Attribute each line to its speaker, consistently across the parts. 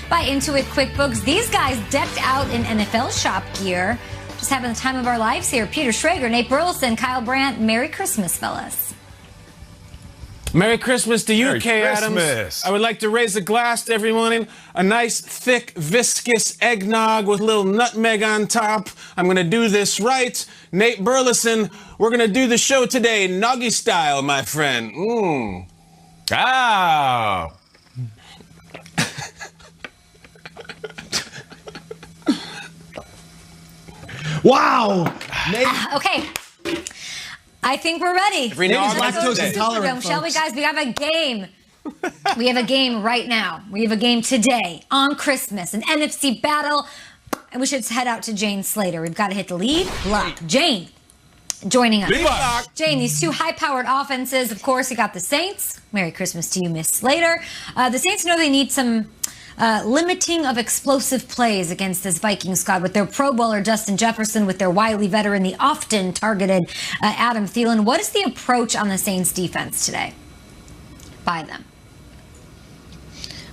Speaker 1: By Intuit QuickBooks. These guys decked out in NFL shop gear. Just having the time of our lives here. Peter Schrager, Nate Burleson, Kyle Brandt. Merry Christmas, fellas.
Speaker 2: Merry Christmas to you,
Speaker 3: Merry
Speaker 2: Kay
Speaker 3: Christmas.
Speaker 2: Adams. I would like to raise a glass to everyone. A nice, thick, viscous eggnog with a little nutmeg on top. I'm going to do this right. Nate Burleson, we're going to do the show today, Noggy style, my friend.
Speaker 3: Ah.
Speaker 4: Wow.
Speaker 1: Okay. I think we're ready.
Speaker 4: Lactose intolerant,
Speaker 1: Shall we, guys? We have a game. We have a game right now. We have a game today on Christmas, an NFC battle. And we should head out to Jane Slater. We've got to hit the lead block. Jane joining us. Jane, these two high-powered offenses. Of course, you got the Saints. Merry Christmas to you, Miss Slater. The Saints know they need some limiting of explosive plays against this Vikings squad with their Pro Bowler Justin Jefferson, with their wily veteran, the often targeted Adam Thielen. What is the approach on the Saints defense today by them?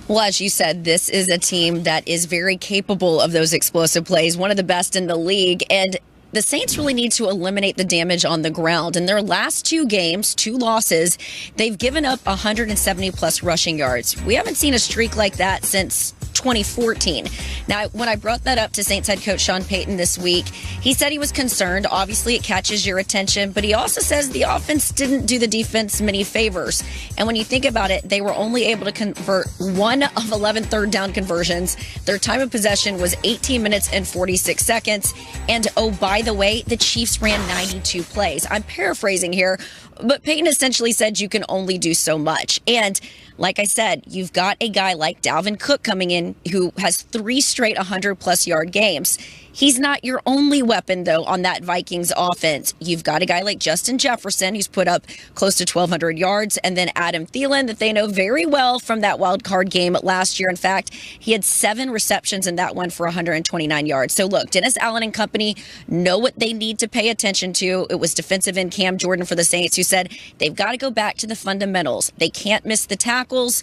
Speaker 5: Well, as you said, this is a team that is very capable of those explosive plays, one of the best in the league. And the Saints really need to eliminate the damage on the ground. In their last two games, 2 losses, they've given up 170-plus rushing yards. We haven't seen a streak like that since 2014. Now, when I brought that up to Saints head coach Sean Payton this week, he said he was concerned. Obviously, it catches your attention, but he also says the offense didn't do the defense many favors. And when you think about it, they were only able to convert 1 of 11 third down conversions. Their time of possession was 18 minutes and 46 seconds. And oh, by the way, the Chiefs ran 92 plays. I'm paraphrasing here, but Payton essentially said you can only do so much. And like I said, you've got a guy like Dalvin Cook coming in who has 3 straight 100-plus yard games. He's not your only weapon, though, on that Vikings offense. You've got a guy like Justin Jefferson, who's put up close to 1,200 yards, and then Adam Thielen, that they know very well from that wild card game last year. In fact, he had 7 receptions in that one for 129 yards. So, look, Dennis Allen and company know what they need to pay attention to. It was defensive end Cam Jordan for the Saints who said they've got to go back to the fundamentals. They can't miss the tackles.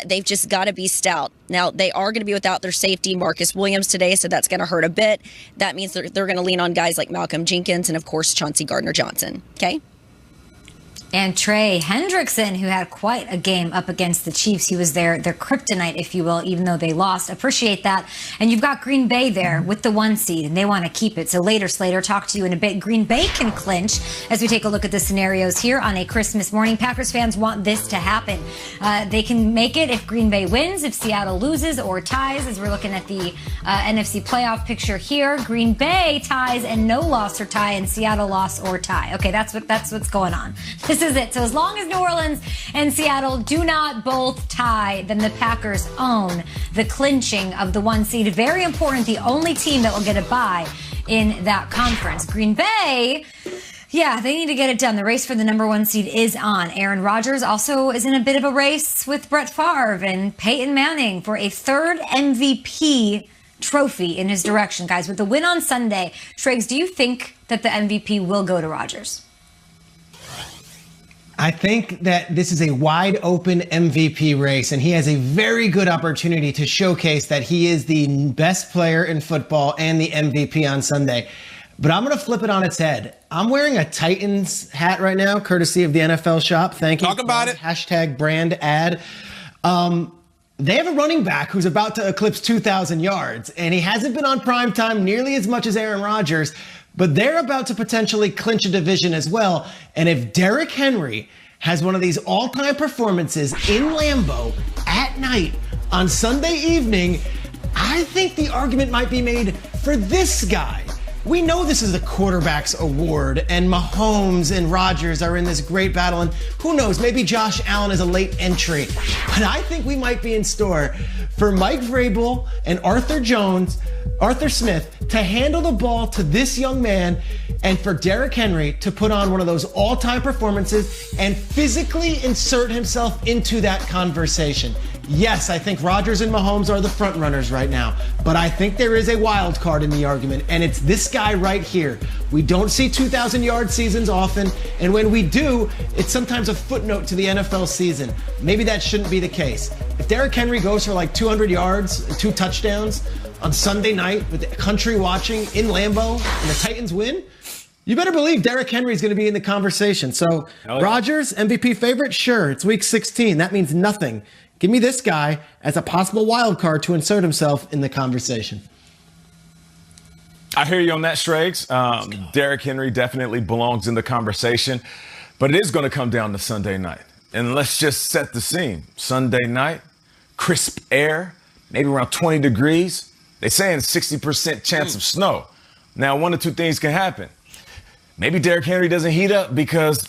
Speaker 5: They've just got to be stout. Now, they are going to be without their safety, Marcus Williams, today, so that's going to hurt a bit. That means they're going to lean on guys like Malcolm Jenkins and, of course, Chauncey Gardner-Johnson. Okay?
Speaker 1: And Trey Hendrickson, who had quite a game up against the Chiefs. He was their kryptonite, if you will, even though they lost. Appreciate that. And you've got Green Bay there with the 1 seed, and they want to keep it. So later, Slater, talk to you in a bit. Green Bay can clinch as we take a look at the scenarios here on a Christmas morning. Packers fans want this to happen. They can make it if Green Bay wins, if Seattle loses or ties, as we're looking at the NFC playoff picture here. Green Bay ties and no loss or tie, and Seattle loss or tie. Okay, that's what's going on. This is it. So as long as New Orleans and Seattle do not both tie, then the Packers own the clinching of the 1 seed. Very important, the only team that will get a bye in that conference. Green Bay, yeah, they need to get it done. The race for the number 1 seed is on. Aaron Rodgers also is in a bit of a race with Brett Favre and Peyton Manning for a 3rd MVP trophy in his direction. Guys, with the win on Sunday, Triggs, do you think that the MVP will go to Rodgers?
Speaker 4: I think that this is a wide open MVP race, and he has a very good opportunity to showcase that he is the best player in football and the MVP on Sunday. But I'm going to flip it on its head. I'm wearing a Titans hat right now, courtesy of the NFL shop. Thank you.
Speaker 2: Talk about it.
Speaker 4: Hashtag brand ad. They have a running back who's about to eclipse 2,000 yards, and he hasn't been on prime time nearly as much as Aaron Rodgers. But they're about to potentially clinch a division as well. And if Derrick Henry has one of these all-time performances in Lambeau at night on Sunday evening, I think the argument might be made for this guy. We know this is a quarterback's award, and Mahomes and Rodgers are in this great battle, and who knows, maybe Josh Allen is a late entry. But I think we might be in store for Mike Vrabel and Arthur Smith to handle the ball to this young man, and for Derrick Henry to put on one of those all-time performances and physically insert himself into that conversation. Yes, I think Rodgers and Mahomes are the front runners right now, but I think there is a wild card in the argument, and it's this guy right here. We don't see 2,000-yard seasons often, and when we do, it's sometimes a footnote to the NFL season. Maybe that shouldn't be the case. If Derrick Henry goes for like 200 yards and 2 touchdowns on Sunday night with the country watching in Lambeau and the Titans win, you better believe Derrick Henry is going to be in the conversation. So, Rodgers, MVP favorite? Sure, it's week 16. That means nothing. Give me this guy as a possible wild card to insert himself in the conversation.
Speaker 3: I hear you on that, Schrags. Derrick Henry definitely belongs in the conversation, but it is going to come down to Sunday night. And let's just set the scene. Sunday night, crisp air, maybe around 20 degrees. They're saying 60% chance of snow. Now, one of two things can happen. Maybe Derrick Henry doesn't heat up because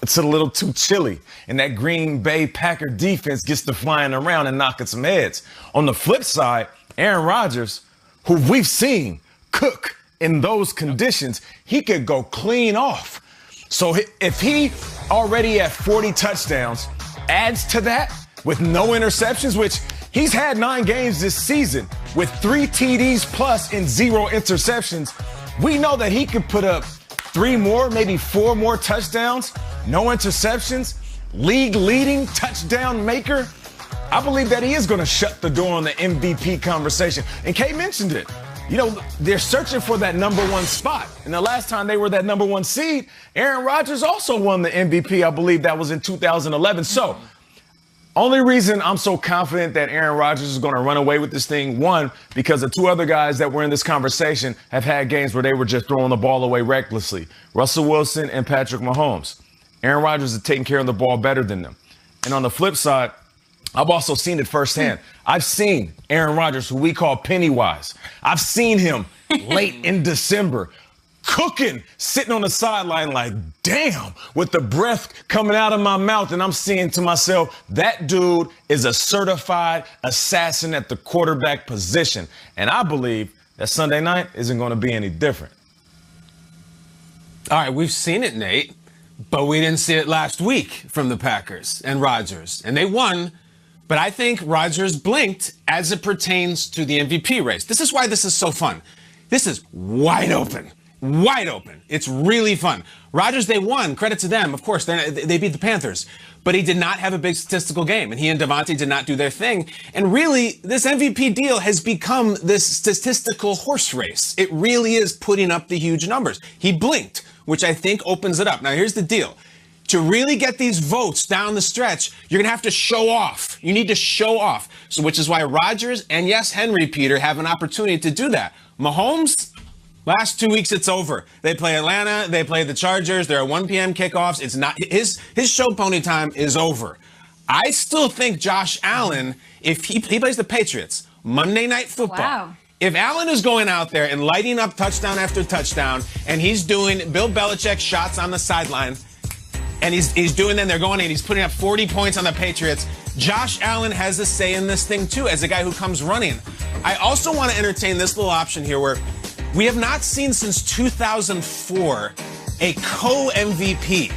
Speaker 3: it's a little too chilly, and that Green Bay Packer defense gets to flying around and knocking some heads. On the flip side, Aaron Rodgers, who we've seen cook in those conditions, he could go clean off. So if he already at 40 touchdowns adds to that with no interceptions, which he's had 9 games this season with 3 TDs plus and 0 interceptions, we know that he could put up 3 more, maybe 4 more touchdowns, no interceptions, league-leading touchdown maker. I believe that he is going to shut the door on the MVP conversation. And Kay mentioned it. You know, they're searching for that number 1 spot. And the last time they were that number 1 seed, Aaron Rodgers also won the MVP. I believe that was in 2011. So, only reason I'm so confident that Aaron Rodgers is going to run away with this thing, one, because the 2 other guys that were in this conversation have had games where they were just throwing the ball away recklessly. Russell Wilson and Patrick Mahomes. Aaron Rodgers is taking care of the ball better than them. And on the flip side, I've also seen it firsthand. I've seen Aaron Rodgers, who we call Pennywise. I've seen him late in December cooking, sitting on the sideline like, damn, with the breath coming out of my mouth. And I'm saying to myself, that dude is a certified assassin at the quarterback position. And I believe that Sunday night isn't going to be any different.
Speaker 2: All right, we've seen it, Nate, but we didn't see it last week from the Packers and Rodgers. And they won, but I think Rodgers blinked as it pertains to the MVP race. This is why this is so fun. This is wide open. Wide open. It's really fun. Rodgers, they won. Credit to them. Of course, they beat the Panthers. But he did not have a big statistical game, and he and Devontae did not do their thing. And really, this MVP deal has become this statistical horse race. It really is putting up the huge numbers. He blinked, which I think opens it up. Now, here's the deal. To really get these votes down the stretch, you're going to have to show off. You need to show off. So, which is why Rodgers and, yes, Henry, Peter, have an opportunity to do that. Mahomes, last 2 weeks, it's over. They play Atlanta. They play the Chargers. There are 1 p.m. kickoffs. It's not his show pony time is over. I still think Josh Allen, if he plays the Patriots, Monday Night Football. Wow. If Allen is going out there and lighting up touchdown after touchdown, and he's doing Bill Belichick shots on the sideline, and he's doing them, they're going and he's putting up 40 points on the Patriots, Josh Allen has a say in this thing too, as a guy who comes running. I also want to entertain this little option here where we have not seen since 2004 a co-MVP.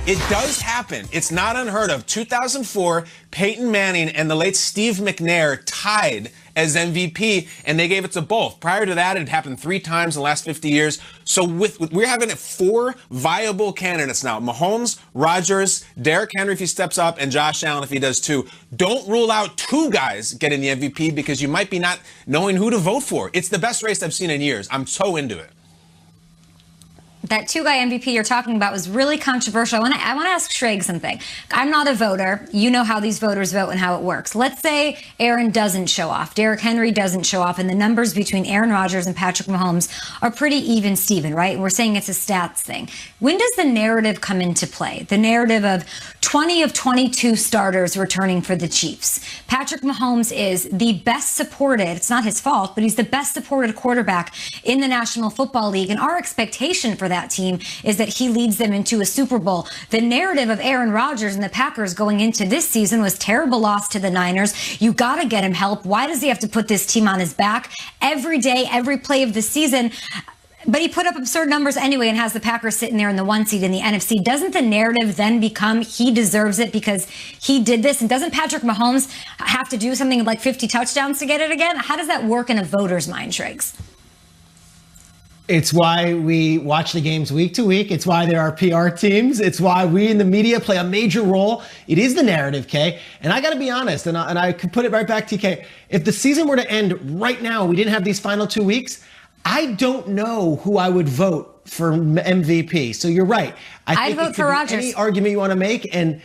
Speaker 2: It does happen. It's not unheard of. 2004, Peyton Manning and the late Steve McNair tied as MVP, and they gave it to both. Prior to that, it had happened 3 times in the last 50 years. So we're having 4 viable candidates now. Mahomes, Rodgers, Derrick Henry if he steps up, and Josh Allen if he does too. Don't rule out 2 guys getting the MVP because you might be not knowing who to vote for. It's the best race I've seen in years. I'm so into it.
Speaker 1: That 2-guy MVP you're talking about was really controversial. I want to ask Schrag something. I'm not a voter. You know how these voters vote and how it works. Let's say Aaron doesn't show off. Derrick Henry doesn't show off. And the numbers between Aaron Rodgers and Patrick Mahomes are pretty even, Steven, right? We're saying it's a stats thing. When does the narrative come into play? The narrative of 20 of 22 starters returning for the Chiefs. Patrick Mahomes is the best supported, it's not his fault, but he's the best supported quarterback in the National Football League. And our expectation for that team is that he leads them into a Super Bowl. The narrative of Aaron Rodgers and the Packers going into this season was terrible loss to the Niners. You got to get him help. Why does he have to put this team on his back every day, every play of the season? But he put up absurd numbers anyway and has the Packers sitting there in the 1 seed in the NFC. Doesn't the narrative then become he deserves it because he did this? And doesn't Patrick Mahomes have to do something like 50 touchdowns to get it again? How does that work in a voter's mind, Triggs?
Speaker 4: It's why we watch the games week to week. It's why there are PR teams. It's why we in the media play a major role. It is the narrative, Kay. And I got to be honest, and I could put it right back to you, Kay. If the season were to end right now, we didn't have these final 2 weeks, I don't know who I would vote for MVP. So you're right.
Speaker 1: I'd vote for Rodgers.
Speaker 4: Any argument you want to make, and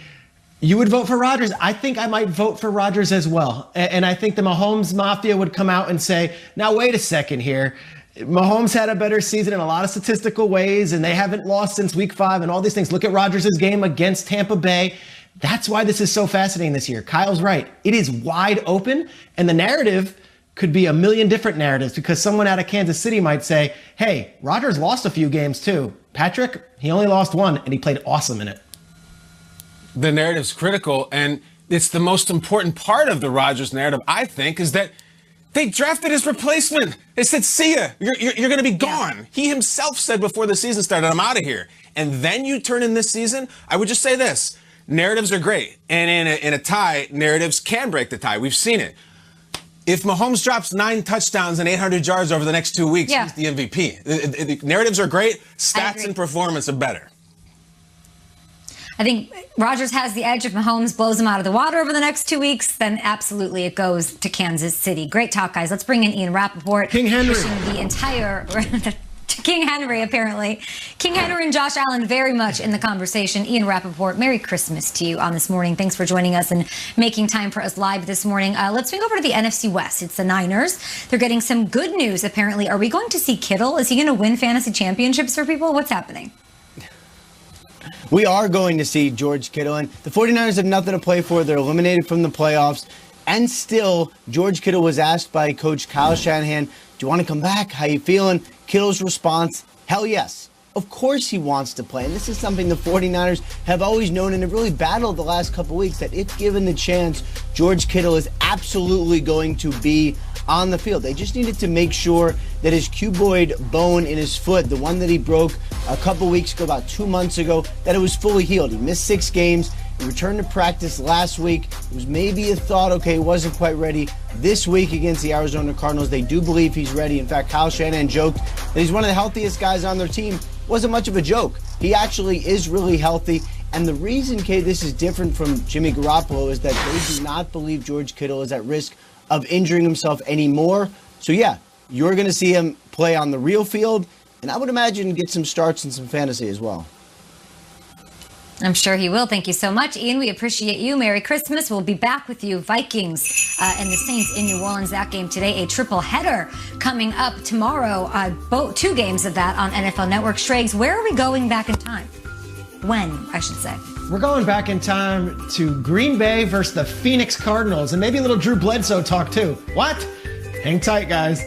Speaker 4: you would vote for Rodgers. I think I might vote for Rodgers as well. And I think the Mahomes Mafia would come out and say, now, wait a second here. Mahomes had a better season in a lot of statistical ways, and they haven't lost since week 5 and all these things. Look at Rodgers' game against Tampa Bay. That's why this is so fascinating this year. Kyle's right. It is wide open, and the narrative could be a million different narratives because someone out of Kansas City might say, hey, Rodgers lost a few games too. Patrick, he only lost 1, and he played awesome in it.
Speaker 2: The narrative's critical, and it's the most important part of the Rodgers narrative, I think, is that they drafted his replacement. They said, see ya, you're going to be gone. Yeah. He himself said before the season started, I'm out of here. And then you turn in this season, I would just say this, narratives are great. And in a tie, narratives can break the tie. We've seen it. If Mahomes drops 9 touchdowns and 800 yards over the next 2 weeks, he's the MVP. The narratives are great. Stats and performance are better.
Speaker 1: I think Rodgers has the edge. If Mahomes blows him out of the water over the next 2 weeks, then absolutely it goes to Kansas City. Great talk, guys. Let's bring in Ian Rappaport.
Speaker 4: King Henry.
Speaker 1: The entire... King Henry, apparently. King Henry and Josh Allen very much in the conversation. Ian Rappaport, Merry Christmas to you on this morning. Thanks for joining us and making time for us live this morning. Let's swing over to the NFC West. It's the Niners. They're getting some good news, apparently. Are we going to see Kittle? Is he going to win fantasy championships for people? What's happening?
Speaker 6: We are going to see George Kittle, and the 49ers have nothing to play for. They're eliminated from the playoffs. And still, George Kittle was asked by Coach Kyle Shanahan, do you want to come back? How you feeling? Kittle's response, hell yes. Of course he wants to play. And this is something the 49ers have always known and have really battled the last couple weeks, that if given the chance, George Kittle is absolutely going to be on the field. They just needed to make sure that his cuboid bone in his foot, the one that he broke a couple weeks ago, about 2 months ago, that it was fully healed. He missed 6 games. He returned to practice last week. It was maybe a thought, okay, he wasn't quite ready. This week against the Arizona Cardinals, they do believe he's ready. In fact, Kyle Shanahan joked that he's one of the healthiest guys on their team. Wasn't much of a joke. He actually is really healthy. And the reason, Kay, this is different from Jimmy Garoppolo is that they do not believe George Kittle is at risk of injuring himself anymore. So yeah, you're going to see him play on the real field, and I would imagine get some starts and some fantasy as well.
Speaker 1: I'm sure he will. Thank you so much, Ian. We appreciate you. Merry Christmas. We'll be back with you. Vikings and the Saints in New Orleans. That game today, a triple header coming up tomorrow. 2 games of that on NFL Network. Straights, where are we going back in time? When, I should say.
Speaker 4: We're going back in time to Green Bay versus the Phoenix Cardinals, and maybe a little Drew Bledsoe talk too. What? Hang tight, guys.